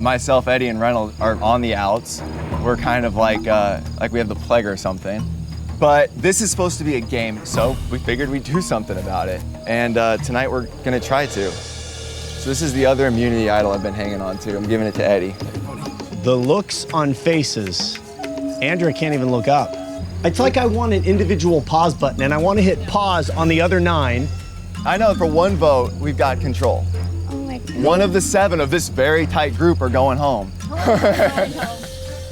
myself, Eddie, and Reynolds are on the outs. We're kind of like we have the plague or something. But this is supposed to be a game, so we figured we'd do something about it. And tonight we're gonna try to. So this is the other immunity idol I've been hanging on to. I'm giving it to Eddie. The looks on faces. Andrea can't even look up. It's like I want an individual pause button, and I want to hit pause on the other 9. I know for one vote, we've got control. Oh my God. One of the 7 of this very tight group are going home.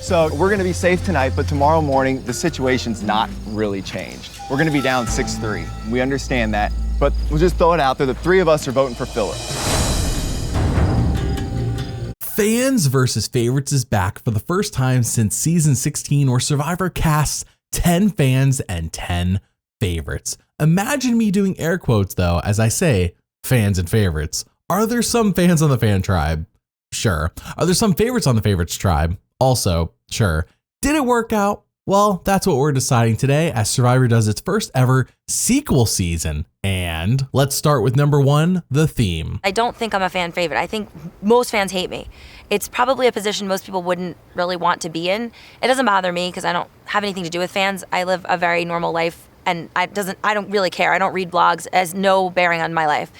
So we're gonna be safe tonight, but tomorrow morning, the situation's not really changed. We're gonna be down 6-3. We understand that, but we'll just throw it out there. The 3 of us are voting for Philip. Fans versus Favorites is back for the first time since season 16, where Survivor casts 10 fans and 10 favorites. Imagine me doing air quotes though, as I say fans and favorites. Are there some fans on the fan tribe? Sure. Are there some favorites on the favorites tribe? Also, sure. Did it work out? Well, that's what we're deciding today as Survivor does its first ever sequel season. And let's start with number 1, the theme. I don't think I'm a fan favorite. I think most fans hate me. It's probably a position most people wouldn't really want to be in. It doesn't bother me because I don't have anything to do with fans. I live a very normal life and I don't really care. I don't read blogs, as no bearing on my life.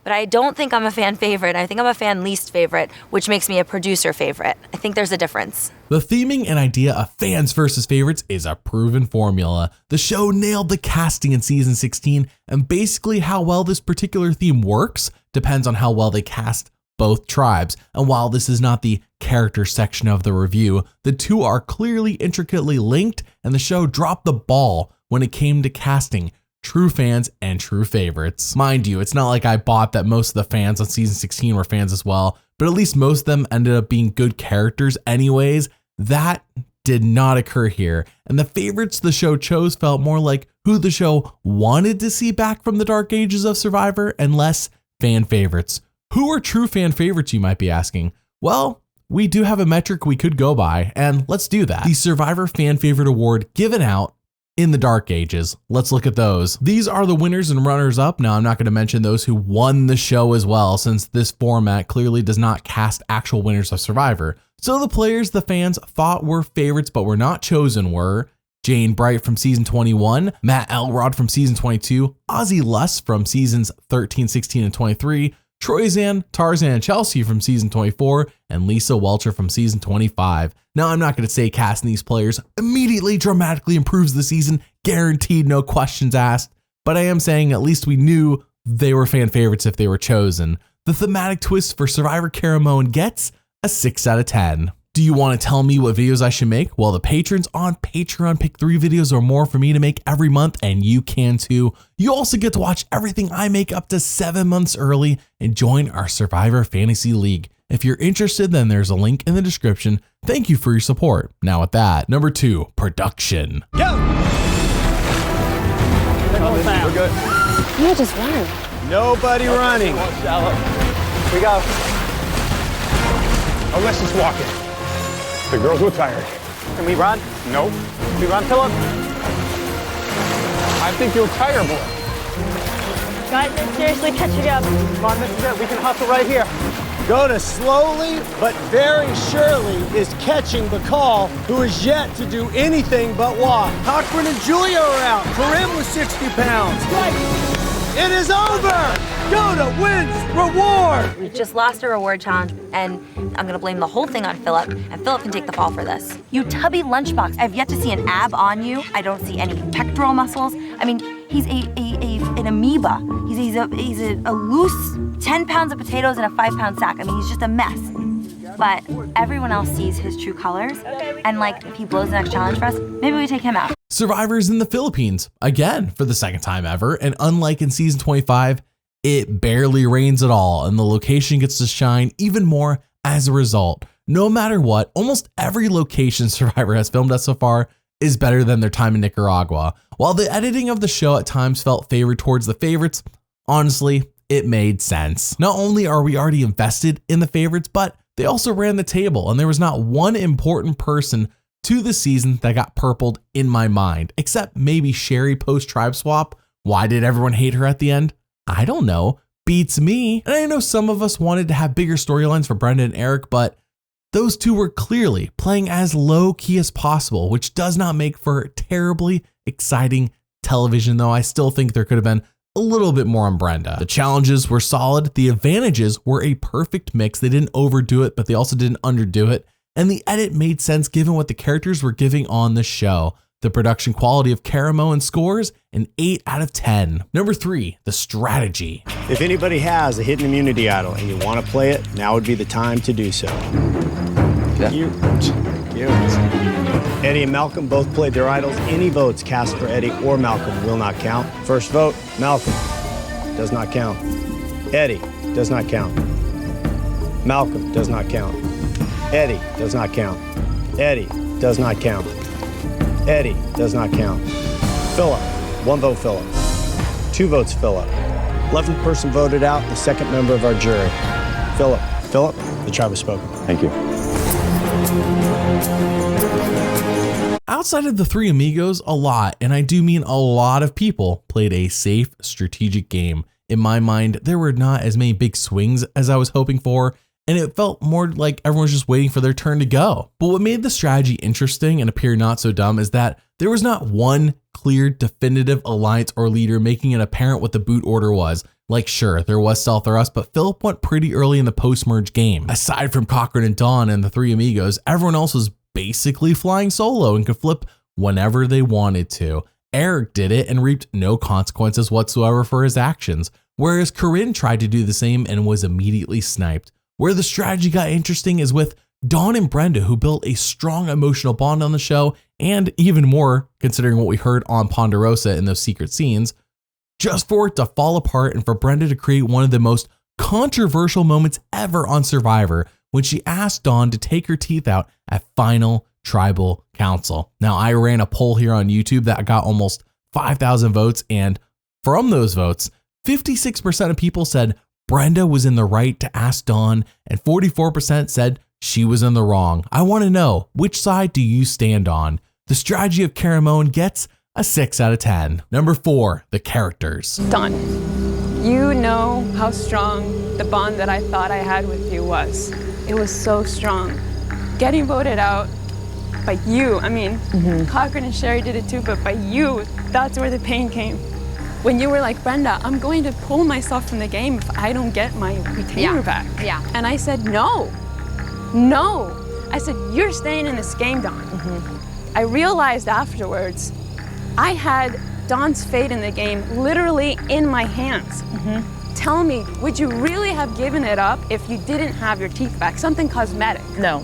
But I don't think I'm a fan favorite. I think I'm a fan least favorite, which makes me a producer favorite. I think there's a difference. The theming and idea of fans versus favorites is a proven formula. The show nailed the casting in season 16, and basically how well this particular theme works depends on how well they cast both tribes. And while this is not the character section of the review, the two are clearly intricately linked, and the show dropped the ball when it came to casting true fans and true favorites. Mind you, it's not like I bought that most of the fans on season 16 were fans as well, but at least most of them ended up being good characters anyways. That did not occur here, and the favorites the show chose felt more like who the show wanted to see back from the dark ages of Survivor and less fan favorites. Who are true fan favorites, you might be asking? Well, we do have a metric we could go by, and let's do that. The Survivor Fan Favorite Award given out in the dark ages. Let's look at those. These are the winners and runners up. Now, I'm not going to mention those who won the show as well, since this format clearly does not cast actual winners of Survivor. So the players the fans thought were favorites but were not chosen were Jane Bright from season 21, Matt Elrod from season 22, Ozzy Luss from seasons 13, 16, and 23, Troyzan, Tarzan, and Chelsea from season 24, and Lisa Welcher from season 25. Now, I'm not going to say casting these players immediately dramatically improves the season, guaranteed, no questions asked, but I am saying at least we knew they were fan favorites if they were chosen. The thematic twist for Survivor Caramoan gets a 6 out of 10. Do you want to tell me what videos I should make? Well, the patrons on Patreon pick 3 videos or more for me to make every month, and you can too. You also get to watch everything I make up to 7 months early and join our Survivor Fantasy League. If you're interested, then there's a link in the description. Thank you for your support. Now with that, number 2, production. Go! We're good. You just run. Nobody running. We go. Oh, let's just walk it. The girls were tired. Can we run? Nope. Can we run, Philip? I think you'll tire, boy. Guys, I'm seriously catching up. Come on, Mr. We can hustle right here. Goda slowly but very surely is catching the call, who is yet to do anything but walk. Cochran and Julia are out. Karim with 60 pounds. It is over! Goda wins reward! We just lost a reward challenge, and I'm gonna blame the whole thing on Philip, and Philip can take the fall for this. You tubby lunchbox. I've yet to see an ab on you. I don't see any pectoral muscles. I mean, he's an amoeba. He's a loose 10 pounds of potatoes in a 5-pound sack. I mean, he's just a mess. But everyone else sees his true colors, and like, if he blows the next challenge for us, maybe we take him out. Survivor's in the Philippines, again, for the second time ever, and unlike in season 25, it barely rains at all, and the location gets to shine even more as a result. No matter what, almost every location Survivor has filmed at so far is better than their time in Nicaragua. While the editing of the show at times felt favored towards the favorites, honestly, it made sense. Not only are we already invested in the favorites, but they also ran the table, and there was not one important person to the season that got purpled in my mind, except maybe Sherry post tribe swap. Why did everyone hate her at the end? I don't know. beats me. And I know some of us wanted to have bigger storylines for Brenda and Eric, but those two were clearly playing as low key as possible, which does not make for terribly exciting television, though I still think there could have been a little bit more on Brenda. The challenges were solid. The advantages were a perfect mix. They didn't overdo it, but they also didn't underdo it. And the edit made sense given what the characters were giving on the show. The production quality of Caramoan scores an 8 out of 10. Number 3, the strategy. If anybody has a hidden immunity idol and you want to play it, now would be the time to do so. You. Eddie and Malcolm both played their idols. Any votes cast for Eddie or Malcolm will not count. First vote, Malcolm. Does not count. Eddie does not count. Malcolm does not count. Eddie does not count. Eddie does not count. Eddie does not count. Philip, 1 vote Philip. 2 votes Philip. 11th person voted out, the second member of our jury. Philip, the tribe has spoken. Thank you. Outside of the 3 amigos, a lot, and I do mean a lot of people, played a safe, strategic game. In my mind, there were not as many big swings as I was hoping for, and it felt more like everyone was just waiting for their turn to go. But what made the strategy interesting and appear not so dumb is that there was not one clear, definitive alliance or leader making it apparent what the boot order was. Like, sure, there was Stealth or Us, but Philip went pretty early in the post-merge game. Aside from Cochran and Dawn and the 3 amigos, everyone else was basically flying solo and could flip whenever they wanted to. Eric did it and reaped no consequences whatsoever for his actions, whereas Corinne tried to do the same and was immediately sniped. Where the strategy got interesting is with Dawn and Brenda, who built a strong emotional bond on the show, and even more considering what we heard on Ponderosa in those secret scenes, just for it to fall apart and for Brenda to create one of the most controversial moments ever on Survivor when she asked Dawn to take her teeth out at Final Tribal Council. Now, I ran a poll here on YouTube that got almost 5,000 votes, and from those votes, 56% of people said Brenda was in the right to ask Dawn, and 44% said she was in the wrong. I want to know, which side do you stand on? The strategy of Caramoan gets a 6 out of 10. Number 4, the characters. Dawn, you know how strong the bond that I thought I had with you was. It was so strong. Getting voted out by you, I mean, Cochran and Sherry did it too, but by you, that's where the pain came. When you were like, Brenda, I'm going to pull myself from the game if I don't get my retainer back. Yeah. And I said, no. I said, you're staying in this game, Dawn. I realized afterwards, I had Dawn's fate in the game literally in my hands. Tell me, would you really have given it up if you didn't have your teeth back? Something cosmetic. No,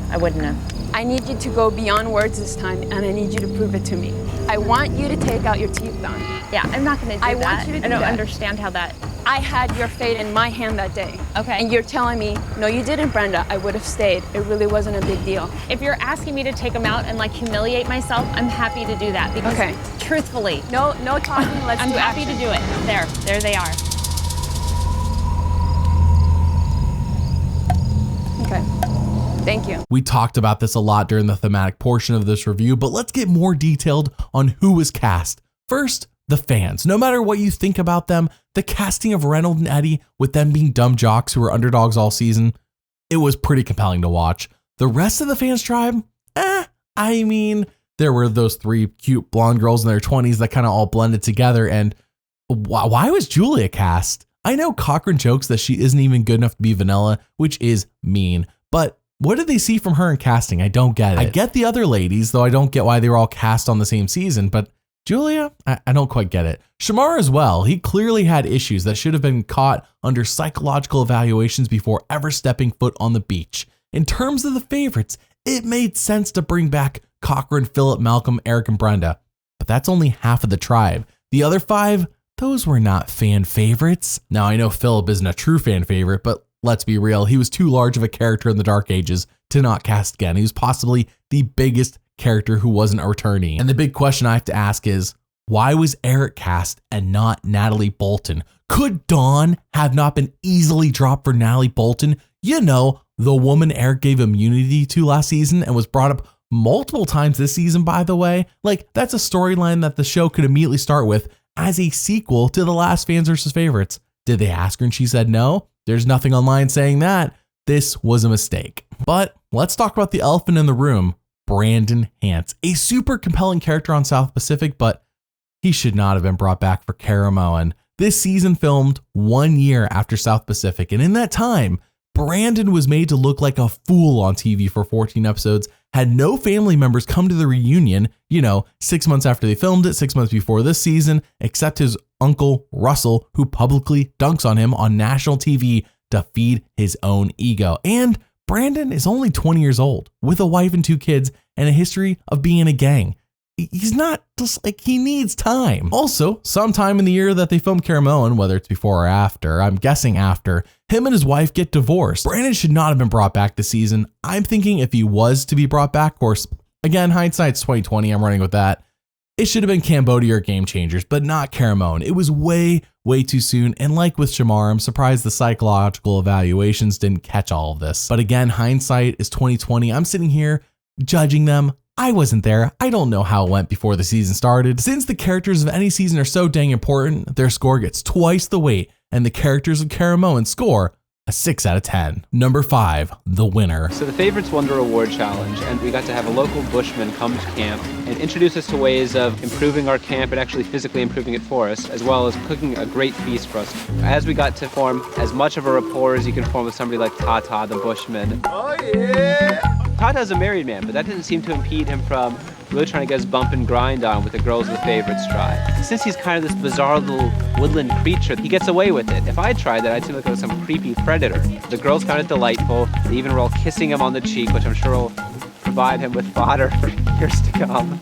I wouldn't have. I need you to go beyond words this time, and I need you to prove it to me. I want you to take out your teeth, Dawn. Yeah, I'm not gonna do that. I want you to do I don't that. understand how that. I had your fate in my hand that day. Okay. And you're telling me, no, you didn't, Brenda. I would have stayed. It really wasn't a big deal. If you're asking me to take them out and like humiliate myself, I'm happy to do that because Okay. truthfully, No talking, let's I'm do happy action. to do it. There they are. Okay. Thank you. We talked about this a lot during the thematic portion of this review, but let's get more detailed on who was cast. First, the fans. No matter what you think about them, the casting of Reynolds and Eddie, with them being dumb jocks who were underdogs all season, it was pretty compelling to watch. The rest of the fans tribe, I mean, there were those 3 cute blonde girls in their 20s that kind of all blended together, and why was Julia cast? I know Cochran jokes that she isn't even good enough to be vanilla, which is mean, but what did they see from her in casting? I don't get it. I get the other ladies, though I don't get why they were all cast on the same season, but Julia, I don't quite get it. Shamar as well, he clearly had issues that should have been caught under psychological evaluations before ever stepping foot on the beach. In terms of the favorites, it made sense to bring back Cochran, Philip, Malcolm, Eric, and Brenda, but that's only half of the tribe. The other 5, those were not fan favorites. Now, I know Philip isn't a true fan favorite, but let's be real, he was too large of a character in the Dark Ages to not cast again. He was possibly the biggest character who wasn't a returnee. And the big question I have to ask is, why was Eric cast and not Natalie Bolton? Could Dawn have not been easily dropped for Natalie Bolton? You know, the woman Eric gave immunity to last season and was brought up multiple times this season, by the way. Like, that's a storyline that the show could immediately start with as a sequel to The Last Fans vs. Favorites. Did they ask her and she said no? There's nothing online saying that. This was a mistake. But let's talk about the elephant in the room, Brandon Hance, a super compelling character on South Pacific, but he should not have been brought back for Caramoan. This season filmed 1 year after South Pacific, and in that time, Brandon was made to look like a fool on TV for 14 episodes, had no family members come to the reunion, 6 months after they filmed it, 6 months before this season, except his uncle Russell, who publicly dunks on him on national TV to feed his own ego. And Brandon is only 20 years old, with a wife and 2 kids, and a history of being in a gang. He's not just like, he needs time. Also, sometime in the year that they filmed Caramoan, whether it's before or after, I'm guessing after, him and his wife get divorced. Brandon should not have been brought back this season. I'm thinking if he was to be brought back, of course, again, hindsight's 2020, I'm running with that. It should have been Cambodia or Game Changers, but not Caramoan. It was way too soon. And like with Shamar, I'm surprised the psychological evaluations didn't catch all of this. But again, hindsight is 2020. I'm sitting here judging them. I wasn't there. I don't know how it went before the season started. Since the characters of any season are so dang important, their score gets twice the weight, and the characters of Caramoan score a 6 out of 10. Number 5, the winner. So the Favorites won the reward challenge, and we got to have a local bushman come to camp and introduce us to ways of improving our camp and actually physically improving it for us, as well as cooking a great feast for us. As we got to form as much of a rapport as you can form with somebody like Tata, the bushman. Oh yeah! Tata's a married man, but that didn't seem to impede him from really trying to get his bump and grind on with the girls of the Favorites tribe. Since he's kind of this bizarre little woodland creature, he gets away with it. If I tried that, I'd seem like I was some creepy predator. The girls found it delightful. They even were all kissing him on the cheek, which I'm sure will provide him with fodder for years to come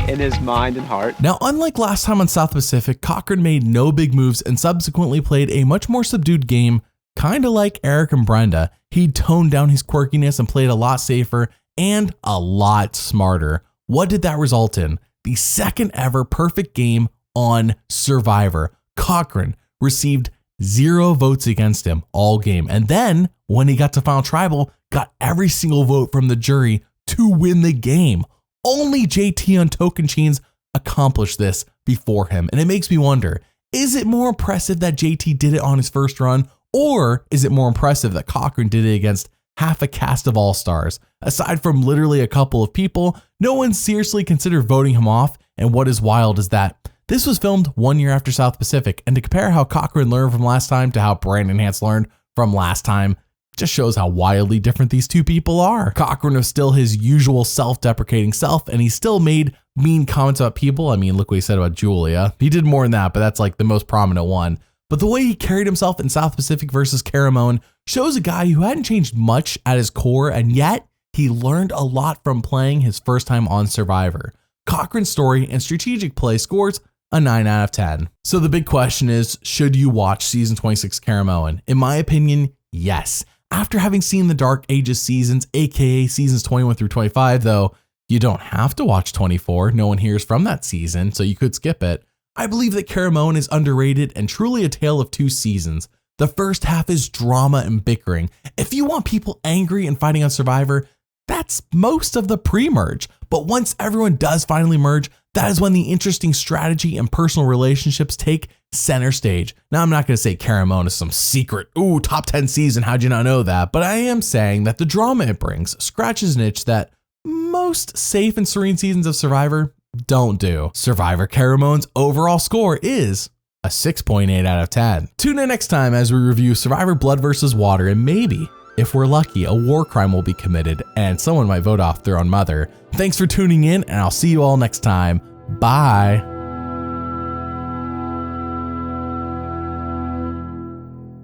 in his mind and heart. Now, unlike last time on South Pacific, Cochran made no big moves and subsequently played a much more subdued game, kind of like Eric and Brenda. He toned down his quirkiness and played a lot safer and a lot smarter. What did that result in? The second ever perfect game on Survivor. Cochran received 0 votes against him all game. And then when he got to Final Tribal, got every single vote from the jury to win the game. Only JT on Tocantins accomplished this before him. And it makes me wonder, is it more impressive that JT did it on his first run? Or is it more impressive that Cochran did it against half a cast of all-stars? Aside from literally a couple of people, no one seriously considered voting him off. And what is wild is that this was filmed 1 year after South Pacific, and to compare how Cochran learned from last time to how Brandon Hance learned from last time just shows how wildly different these two people are. Cochran was still his usual self-deprecating self, and he still made mean comments about people. I mean, look what he said about Julia. He did more than that, but that's like the most prominent one. But the way he carried himself in South Pacific versus Caramoan shows a guy who hadn't changed much at his core, and yet he learned a lot from playing his first time on Survivor. Cochran's story and strategic play scores a 9 out of 10. So the big question is, should you watch season 26 Caramoan? In my opinion, yes. After having seen the Dark Ages seasons, aka seasons 21 through 25, though, you don't have to watch 24. No one hears from that season, so you could skip it. I believe that Caramoan is underrated and truly a tale of 2 seasons. The first half is drama and bickering. If you want people angry and fighting on Survivor, that's most of the pre-merge. But once everyone does finally merge, that is when the interesting strategy and personal relationships take center stage. Now, I'm not going to say Caramoan is some secret, top 10 season, how'd you not know that? But I am saying that the drama it brings scratches an itch that most safe and serene seasons of Survivor don't do. Survivor Caramoan's overall score is a 6.8 out of 10. Tune in next time as we review Survivor Blood vs. Water, and maybe, if we're lucky, a war crime will be committed and someone might vote off their own mother. Thanks for tuning in, and I'll see you all next time. Bye.